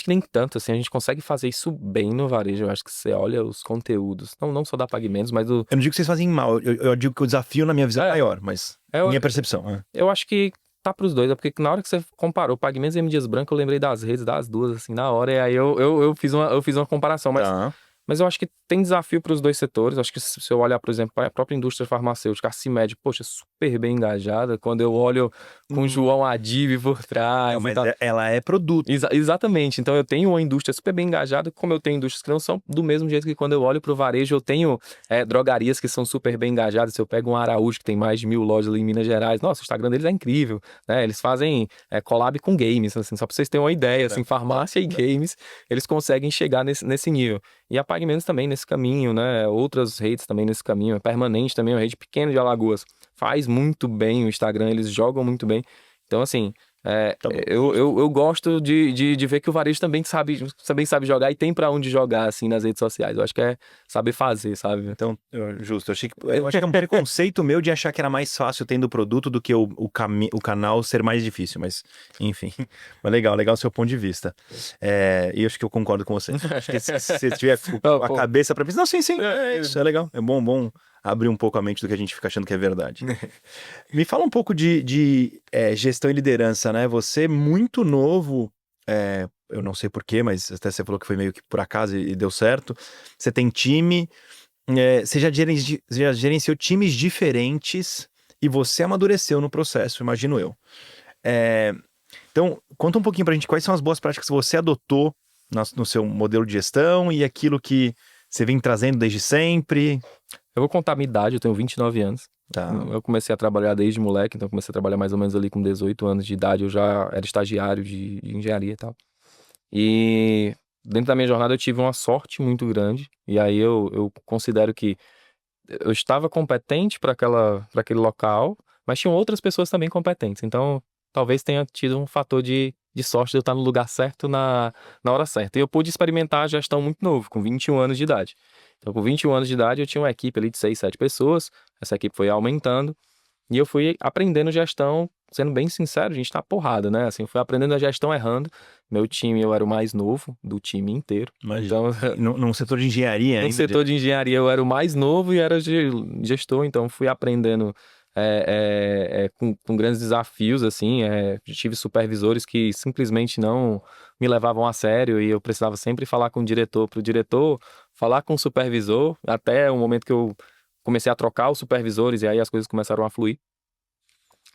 nem tanto, assim, a gente consegue fazer isso bem no varejo. Eu acho que você olha os conteúdos, não só da Pague Menos, mas do... Eu não digo que vocês fazem mal, eu digo que o desafio na minha visão é maior, mas minha percepção. Eu acho que tá pros dois, porque na hora que você comparou Pague Menos e M. Dias Branco, eu lembrei das redes das duas, assim, na hora, e aí eu fiz uma comparação, mas... Tá. Mas eu acho que tem desafio para os dois setores. Eu acho que se eu olhar, por exemplo, para a própria indústria farmacêutica, a CIMED, poxa, super bem engajada. Quando eu olho com o João Adib por trás... Mas ela é produto. Exatamente. Então eu tenho uma indústria super bem engajada, como eu tenho indústrias que não são, do mesmo jeito que quando eu olho para o varejo, eu tenho drogarias que são super bem engajadas. Se eu pego um Araújo, que tem mais de 1000 lojas ali em Minas Gerais, nossa, o Instagram deles é incrível, né? Eles fazem collab com games, assim, só para vocês terem uma ideia, assim, farmácia e games, eles conseguem chegar nesse nível. E a Pague Menos também nesse caminho, né? Outras redes também nesse caminho. A Permanente também, uma rede pequena de Alagoas. Faz muito bem o Instagram, eles jogam muito bem. Então, assim, eu gosto de ver que o varejo também sabe jogar e tem pra onde jogar, assim, nas redes sociais. Eu acho que é saber fazer, sabe? Então, justo. Eu acho que é um preconceito meu de achar que era mais fácil tendo o produto do que o canal ser mais difícil, mas, enfim. Mas legal o seu ponto de vista. E eu acho que eu concordo com você. Acho que se você tiver a cabeça pra pensar, não, sim, isso é legal. É bom abrir um pouco a mente do que a gente fica achando que é verdade. Me fala um pouco de gestão e liderança, né? Você muito novo, eu não sei porquê, mas até você falou que foi meio que por acaso e deu certo. Você tem time, você já gerenciou times diferentes e você amadureceu no processo, imagino eu. Então, conta um pouquinho pra gente quais são as boas práticas que você adotou no seu modelo de gestão e aquilo que você vem trazendo desde sempre. Eu vou contar a minha idade, eu tenho 29 anos. Tá. Eu comecei a trabalhar desde moleque, então eu comecei a trabalhar mais ou menos ali com 18 anos de idade. Eu já era estagiário de engenharia e tal. E dentro da minha jornada eu tive uma sorte muito grande. E aí eu considero que eu estava competente para aquele local, mas tinham outras pessoas também competentes. Então talvez tenha tido um fator de sorte de eu estar no lugar certo na hora certa. E eu pude experimentar a gestão muito novo, com 21 anos de idade. Então, com 21 anos de idade, eu tinha uma equipe ali de 6, 7 pessoas, essa equipe foi aumentando, e eu fui aprendendo gestão, sendo bem sincero, a gente tá porrada, né? Assim, fui aprendendo a gestão errando. Meu time, eu era o mais novo do time inteiro. Imagina. Então, Num setor de engenharia no ainda. setor de engenharia, eu era o mais novo e era gestor, então fui aprendendo com grandes desafios, assim. Tive supervisores que simplesmente não me levavam a sério e eu precisava sempre falar com o diretor, para o diretor falar com o supervisor, até o momento que eu comecei a trocar os supervisores e aí as coisas começaram a fluir.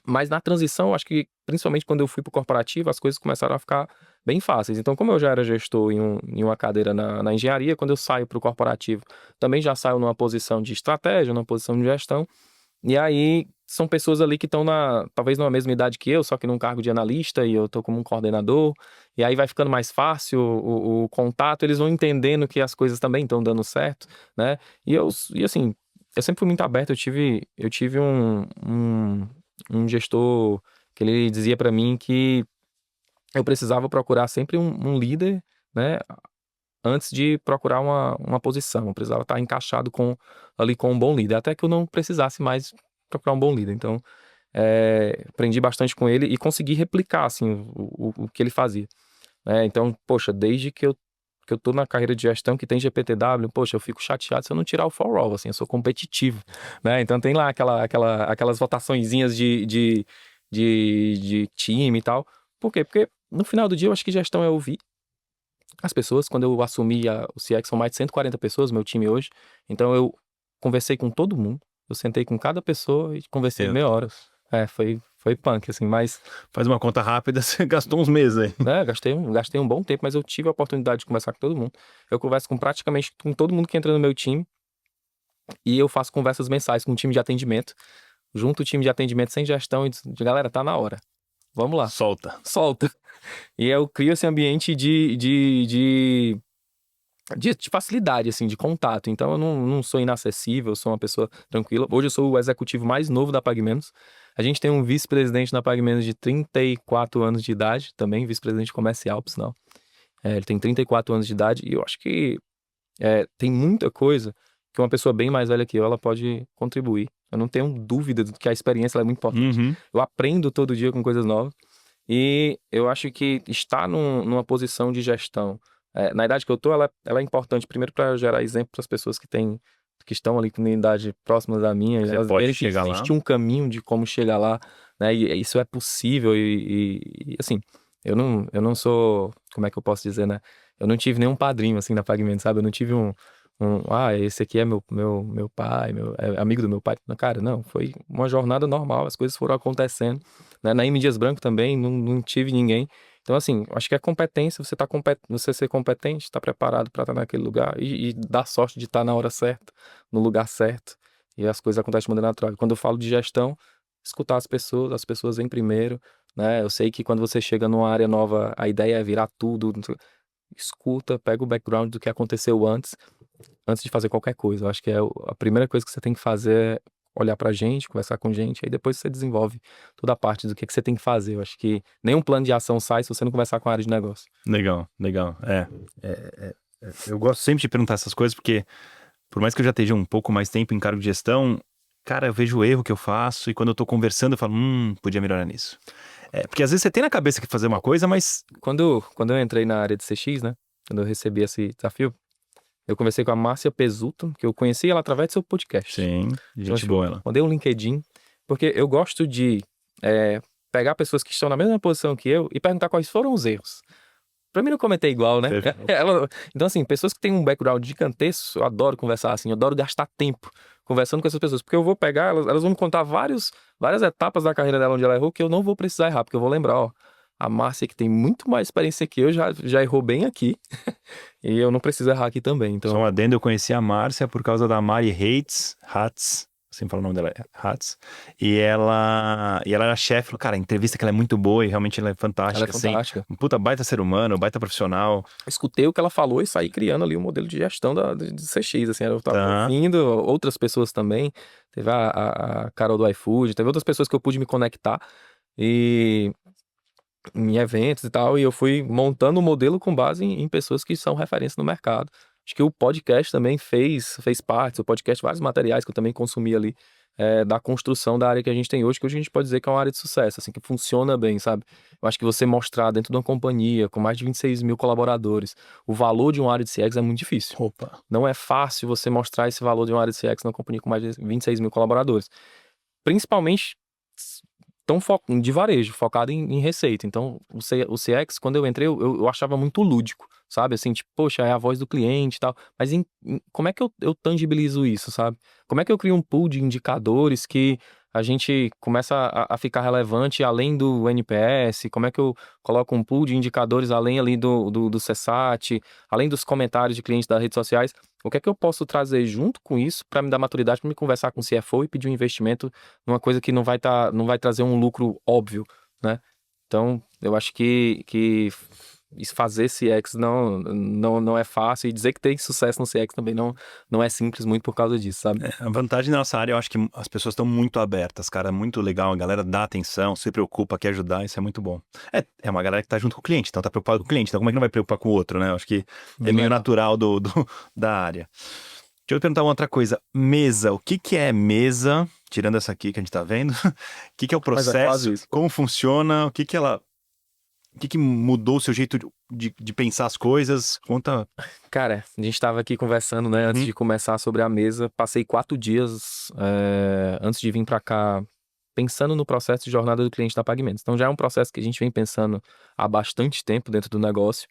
Mas na transição, acho que principalmente quando eu fui para o corporativo, as coisas começaram a ficar bem fáceis. Então, como eu já era gestor em uma cadeira na engenharia, quando eu saio para o corporativo, também já saio numa posição de estratégia, numa posição de gestão. E aí são pessoas ali que estão talvez na mesma idade que eu, só que num cargo de analista e eu estou como um coordenador. E aí vai ficando mais fácil o contato, eles vão entendendo que as coisas também estão dando certo, né? E assim, eu sempre fui muito aberto. Eu tive um gestor que ele dizia para mim que eu precisava procurar sempre um líder, né, antes de procurar uma posição. Eu precisava estar encaixado ali com um bom líder, até que eu não precisasse mais procurar um bom líder. Então, aprendi bastante com ele e consegui replicar, assim, o que ele fazia, né? Então, poxa, desde que eu tô na carreira de gestão que tem GPTW, poxa, eu fico chateado se eu não tirar o for all, assim, eu sou competitivo, né? Então tem lá aquelas votaçõezinhas de time e tal. Por quê? Porque no final do dia eu acho que gestão é ouvir as pessoas. Quando eu assumi o CX, são mais de 140 pessoas, meu time hoje. Então eu conversei com todo mundo, eu sentei com cada pessoa e conversei Meu meia hora. Deus. Foi punk, assim, mas Faz uma conta rápida, você gastou uns meses aí. né, gastei um bom tempo, mas eu tive a oportunidade de conversar com todo mundo. Eu converso com praticamente com todo mundo que entra no meu time e eu faço conversas mensais com o time de atendimento. Junto o time de atendimento sem gestão e diz, galera, tá na hora. Vamos lá, Solta. solta. E eu crio esse ambiente de facilidade, assim, de contato. Então eu não sou inacessível, eu sou uma pessoa tranquila. Hoje eu sou o executivo mais novo da PagMenos. A gente tem um vice-presidente na PagMenos de 34 anos de idade, também vice-presidente comercial, por sinal. Ele tem 34 anos de idade e eu acho que tem muita coisa que uma pessoa bem mais velha que eu, ela pode contribuir. Eu não tenho dúvida de que a experiência ela é muito importante. Uhum. Eu aprendo todo dia com coisas novas e eu acho que estar numa posição de gestão, na idade que eu tô, ela é importante primeiro para gerar exemplo para as pessoas que estão ali com idade próxima da minha, Você elas pode verem que chegar lá. existe um caminho de como chegar lá, né? E isso é possível e, assim, eu não sou, como é que eu posso dizer, né? Eu não tive nenhum padrinho assim na PagMenos, sabe? Eu não tive esse aqui é meu pai, é amigo do meu pai. Não, cara, não, foi uma jornada normal, as coisas foram acontecendo, né? Na M. Dias Branco também, não tive ninguém. Então, assim, acho que é competência, você ser competente, estar preparado para estar naquele lugar e dar sorte de estar na hora certa, no lugar certo, e as coisas acontecem de maneira natural. Quando eu falo de gestão, escutar as pessoas vêm primeiro, né? Eu sei que quando você chega numa área nova, a ideia é virar tudo. Escuta, pega o background do que aconteceu antes de fazer qualquer coisa. Eu acho que a primeira coisa que você tem que fazer é olhar pra gente, conversar com gente, aí depois você desenvolve toda a parte do que você tem que fazer. Eu acho que nenhum plano de ação sai se você não conversar com a área de negócio. Legal, legal. Eu gosto sempre de perguntar essas coisas, porque por mais que eu já esteja um pouco mais tempo em cargo de gestão, cara, eu vejo o erro que eu faço e quando eu tô conversando eu falo, podia melhorar nisso. Porque às vezes você tem na cabeça que fazer uma coisa, mas... Quando eu entrei na área de CX, né? Quando eu recebi esse desafio, eu conversei com a Márcia Pesuto, que eu conheci ela através do seu podcast. Sim, Então, gente boa ela. mandei um LinkedIn, porque eu gosto de pegar pessoas que estão na mesma posição que eu e perguntar quais foram os erros. Pra mim não cometer igual, né? Perfeito. Então, assim, pessoas que têm um background gigantesco, eu adoro conversar assim, eu adoro gastar tempo conversando com essas pessoas, porque eu vou pegar, elas vão me contar várias etapas da carreira dela onde ela errou que eu não vou precisar errar, porque eu vou lembrar, ó, a Márcia, que tem muito mais experiência que eu, já errou bem aqui, e eu não preciso errar aqui também, Só então... um adendo, eu conheci a Márcia por causa da Mari Hatz, assim fala o nome dela, Hatz, e ela era chefe, falou, cara, a entrevista que ela é muito boa e realmente ela é fantástica, Ela é fantástica. assim, um puta baita ser humano, baita profissional. Escutei o que ela falou e saí criando ali o modelo de gestão de CX, assim, eu tava Tá. ouvindo outras pessoas também, teve a Carol do iFood, teve outras pessoas que eu pude me conectar e em eventos e tal, e eu fui montando o modelo com base em pessoas que são referência no mercado. Acho que o podcast também fez parte, o podcast, vários materiais que eu também consumi ali, da construção da área que a gente tem hoje, que hoje a gente pode dizer que é uma área de sucesso, assim, que funciona bem, sabe? Eu acho que você mostrar dentro de uma companhia com mais de 26 mil colaboradores o valor de uma área de CX é muito difícil. Opa. Não é fácil você mostrar esse valor de uma área de CX numa companhia com mais de 26 mil colaboradores. Principalmente tão de varejo, focado em receita. Então, o CX, quando eu entrei, eu achava muito lúdico, sabe? Assim, tipo, poxa, é a voz do cliente e tal. Mas como é que eu tangibilizo isso, sabe? Como é que eu crio um pool de indicadores que a gente começa a ficar relevante além do NPS? Como é que eu coloco um pool de indicadores além ali do CSAT, além dos comentários de clientes das redes sociais? O que é que eu posso trazer junto com isso para me dar maturidade, para me conversar com o CFO e pedir um investimento numa coisa que não vai trazer um lucro óbvio, né? Então, eu acho que fazer CX não é fácil, e dizer que tem sucesso no CX também não é simples muito por causa disso, sabe? A vantagem da nossa área, eu acho que as pessoas estão muito abertas, cara, é muito legal, a galera dá atenção, se preocupa, quer ajudar, isso é muito bom. É uma galera que tá junto com o cliente, então tá preocupado com o cliente, então como é que não vai preocupar com o outro, né? Eu acho que é Bem meio legal. natural da área. Deixa eu perguntar uma outra coisa, mesa, o que que é mesa, tirando essa aqui que a gente tá vendo, o que que é o Mas é processo, quase isso. como funciona, o que que mudou o seu jeito de pensar as coisas, conta. Cara, a gente estava aqui conversando, né, antes Uhum. de começar sobre a mesa. Passei 4 dias antes de vir para cá pensando no processo de jornada do cliente da Pagamentos. Então já é um processo que a gente vem pensando há bastante tempo dentro do negócio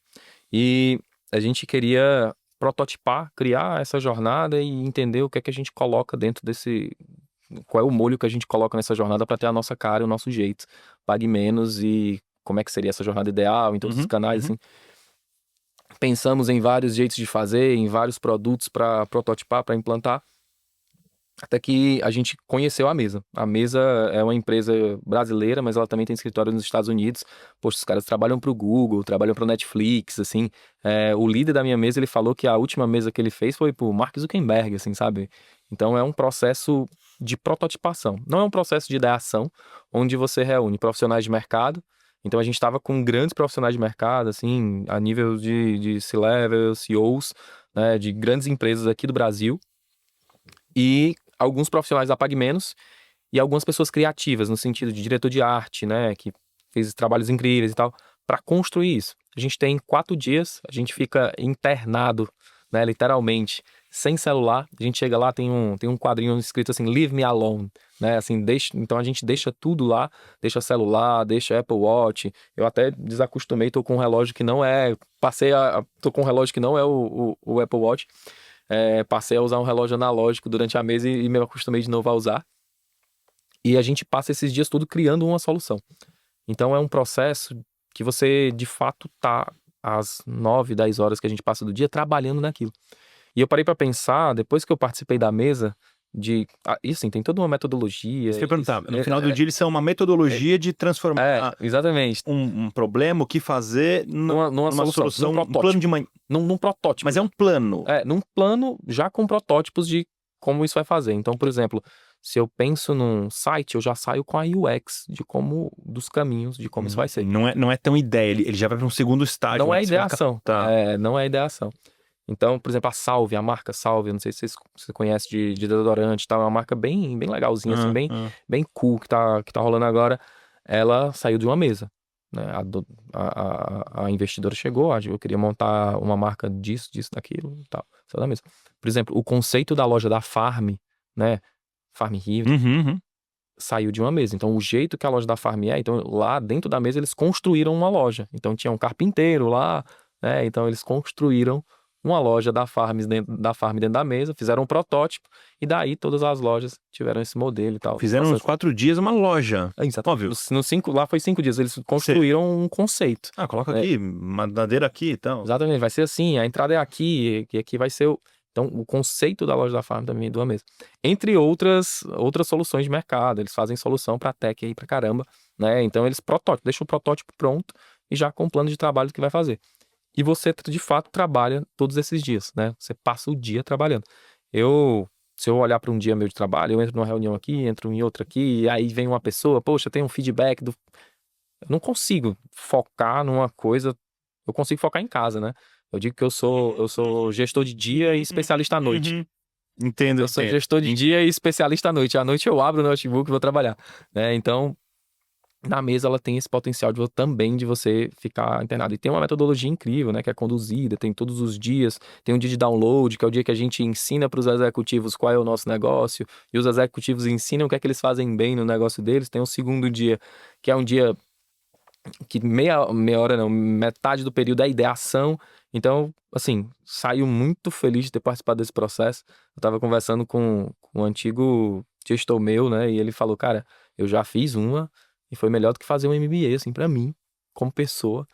e a gente queria prototipar, criar essa jornada e entender o que é que a gente coloca dentro desse, qual é o molho que a gente coloca nessa jornada para ter a nossa cara e o nosso jeito. Pague menos e como é que seria essa jornada ideal em todos os Uhum, canais, uhum. assim. Pensamos em vários jeitos de fazer, em vários produtos para prototipar, para implantar, até que a gente conheceu a Mesa. A Mesa é uma empresa brasileira, mas ela também tem escritório nos Estados Unidos. Poxa, os caras trabalham para o Google, trabalham para o Netflix, assim. O líder da minha mesa, ele falou que a última mesa que ele fez foi pro Mark Zuckerberg, assim, sabe? Então é um processo de prototipação. Não é um processo de ideação, onde você reúne profissionais de mercado. Então a gente estava com grandes profissionais de mercado, assim, a nível de C-level, CEOs, né, de grandes empresas aqui do Brasil. E alguns profissionais da PagMenos e algumas pessoas criativas, no sentido de diretor de arte, né, que fez trabalhos incríveis e tal, para construir isso. A gente tem 4 dias, a gente fica internado, né, literalmente, sem celular. A gente chega lá, tem um quadrinho escrito assim, Leave me alone, né, assim, então a gente deixa tudo lá, deixa celular, deixa Apple Watch. Eu até desacostumei, tô com um relógio que não é, tô com um relógio que não é o Apple Watch. Passei a usar um relógio analógico durante a mesa e me acostumei de novo a usar. E a gente passa esses dias tudo criando uma solução. Então é um processo que você, de fato, tá às 9, 10 horas que a gente passa do dia trabalhando naquilo. E eu parei para pensar, depois que eu participei da mesa, e assim, tem toda uma metodologia. Isso que eu ia perguntar, no final do dia eles são uma metodologia de transformar Exatamente. um problema, o que fazer Numa numa solução, num um plano protótipo. de manhã. Num protótipo. Mas é um plano. Num plano já com protótipos de como isso vai fazer. Então, por exemplo, se eu penso num site, eu já saio com a UX dos caminhos de como isso vai ser. Não é tão ideia, ele já vai para um segundo estágio. Não é onde você vai ideação. captar. Não é ideação. Então, por exemplo, a marca Salve, eu não sei se você conhece de desodorante e tal, é uma marca bem, bem legalzinha, assim, bem cool que tá rolando agora. Ela saiu de uma mesa, né? A investidora chegou, eu queria montar uma marca disso, daquilo e tal. Saiu da mesa. Por exemplo, o conceito da loja da Farm, né? Farm Rio, Uhum. saiu de uma mesa. Então, o jeito que a loja da Farm então lá dentro da mesa eles construíram uma loja. Então, tinha um carpinteiro lá, né? Então, eles construíram uma loja da Farm dentro da mesa, fizeram um protótipo e daí todas as lojas tiveram esse modelo e tal. Fizeram uns 4 dias uma loja. Exato. Óbvio. Lá foi 5 dias. Eles construíram um conceito. Coloca né? aqui, madeira aqui e tal. Exatamente, vai ser assim, a entrada é aqui, que aqui vai ser Então, o conceito da loja da Farm também é de uma mesa. Entre outras soluções de mercado, eles fazem solução para tech aí pra caramba, né? Então, eles deixam o protótipo pronto e já com o plano de trabalho que vai fazer. E você, de fato, trabalha todos esses dias, né? Você passa o dia trabalhando. Se eu olhar para um dia meu de trabalho, eu entro numa reunião aqui, entro em outra aqui, e aí vem uma pessoa, poxa, tem um feedback eu não consigo focar numa coisa, eu consigo focar em casa, né? Eu digo que eu sou gestor de dia e especialista à noite. Uhum. Entendo, Eu sou entendo. gestor de dia e especialista à noite. À noite eu abro o notebook e vou trabalhar, né? Então, na mesa ela tem esse potencial também de você ficar internado. E tem uma metodologia incrível, né, que é conduzida, tem todos os dias, tem um dia de download, que é o dia que a gente ensina para os executivos qual é o nosso negócio, e os executivos ensinam o que é que eles fazem bem no negócio deles. Tem um segundo dia, que é um dia que meia hora não, metade do período é ideação. Então, assim, saio muito feliz de ter participado desse processo. Eu tava conversando com um antigo gestor meu, né, e ele falou, cara, eu já fiz uma e foi melhor do que fazer um MBA, assim, pra mim, como pessoa.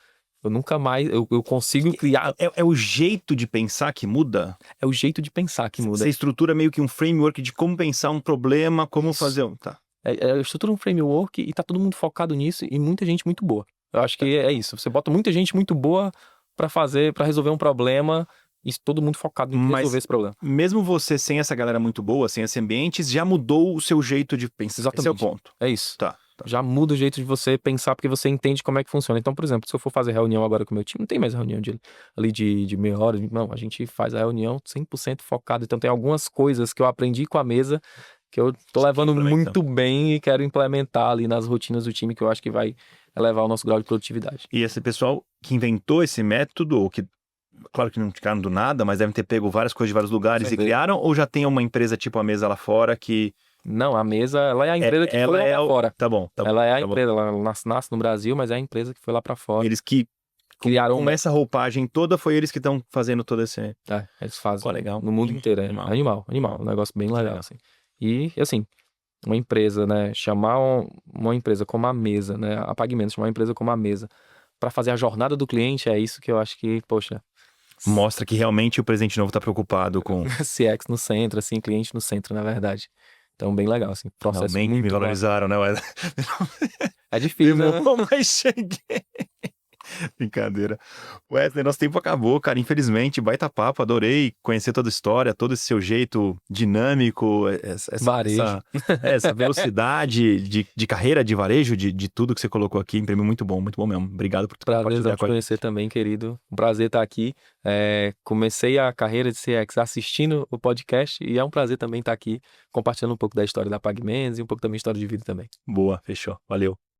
Eu nunca mais, eu consigo criar, É o jeito de pensar que muda? é o jeito de pensar que muda. Você estrutura meio que um framework de como pensar um problema, como Isso. fazer um... Tá. É estrutura um framework e tá todo mundo focado nisso e muita gente muito boa. Eu acho que é isso. Você bota muita gente muito boa pra resolver um problema e todo mundo focado em Mas resolver esse problema. mesmo você sem essa galera muito boa, sem esse ambiente, já mudou o seu jeito de pensar. Esse é o Exatamente. ponto. É isso. Tá. Já muda o jeito de você pensar porque você entende como é que funciona. Então, por exemplo, se eu for fazer reunião agora com o meu time, não tem mais reunião ali de meia hora. Não, a gente faz a reunião 100% focado. Então, tem algumas coisas que eu aprendi com a mesa que eu tô levando muito bem e quero implementar ali nas rotinas do time, que eu acho que vai elevar o nosso grau de produtividade. E esse pessoal que inventou esse método, ou que, claro que não ficaram do nada, mas devem ter pego várias coisas de vários lugares e certeza. criaram, ou já tem uma empresa tipo a mesa lá fora que... Não, a mesa, ela é a empresa que ela foi lá pra fora. Tá bom, tá bom. Ela é a tá bom. empresa, ela nasce no Brasil, mas é a empresa que foi lá pra fora. Eles que Criaram com essa roupagem toda, foi eles que estão fazendo todo esse... eles fazem Pô, legal. no mundo inteiro. É animal. Um negócio bem legal, assim. E, assim, uma empresa, né? Chamar uma empresa como a mesa, né? A Pagamentos, chamar uma empresa como a mesa para fazer a jornada do cliente, é isso que eu acho que, poxa, Mostra que realmente o Presente Novo tá preocupado com... CX no centro, assim, cliente no centro, na verdade. Então, bem legal, assim. Processo Realmente muito me valorizaram, né? É difícil, né? Mas cheguei. Brincadeira. Wesley, nosso tempo acabou, cara. Infelizmente, baita papo. Adorei conhecer toda a história, todo esse seu jeito dinâmico, Varejo. essa velocidade de carreira, de varejo, de tudo que você colocou aqui. Imprimiu muito bom mesmo. Obrigado por Prazer te conhecer também, querido. Um prazer estar aqui. Comecei a carreira de CX assistindo o podcast e é um prazer também estar aqui compartilhando um pouco da história da Pagamentos e um pouco da minha história de vida também. Boa, fechou. Valeu.